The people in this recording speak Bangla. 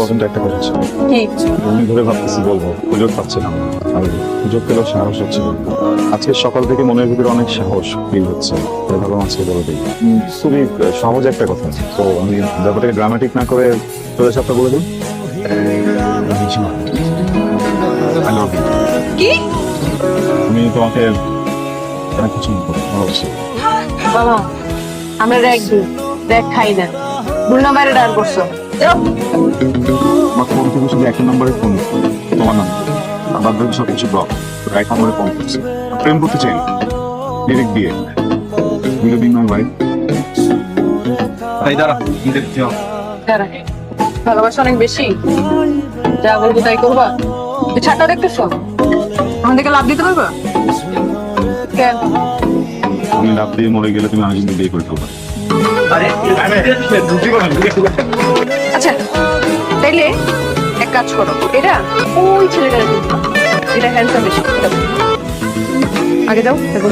ইম্পর্টেন্ট একটা কথা ছিল। কি? আমি ধরে ভাবতেছি বলবো, সুযোগ পাচ্ছিলাম না। আর সুযোগ পেলেও সাহস হচ্ছে না। আজকে সকাল থেকে মনের ভিতরে অনেক সাহস ফিল হচ্ছে, তাই ভাবলাম আজকে বলে দিই। খুবই সহজ একটা কথা, তো আমি ব্যাপারটাকে ড্রামাটিক না করে তোদের সাথে বলে দিই। I love you. কি? আমি তোমাকে অনেক পছন্দ করি, অবশ্যই। বাবা, আমরা র্যাক খাই না। ভুল নাম্বারে ডায়াল করছো। যাও। আমার ফোন থেকে শুধু একটা নম্বরে ফোন, তোমার নাম্বার। আমার বাকি সব কিছু ব্লক, রাইট নম্বরে ফোন করছে। প্রেম করতে চাই ডিরেক্ট দিয়ে বিলো দিন নয় ভাই। দাঁড়া, দাঁড়া। ভালোবাসা অনেক বেশি, যা বলবো তাই করবা। তুই ছাড়টা দেখতেছো, আমার দিকে লাভ দিতে পারবা? কেন? আমি লাভ দিয়ে মরে গেলে তুমি আমি কিন্তু বিয়ে করে ফেলবা। আচ্ছা, তাইলে এক কাজ করো, এটা ওই ছেলেটার এটা হ্যান্ডসাম বেশি। আগে যাও, দেখো।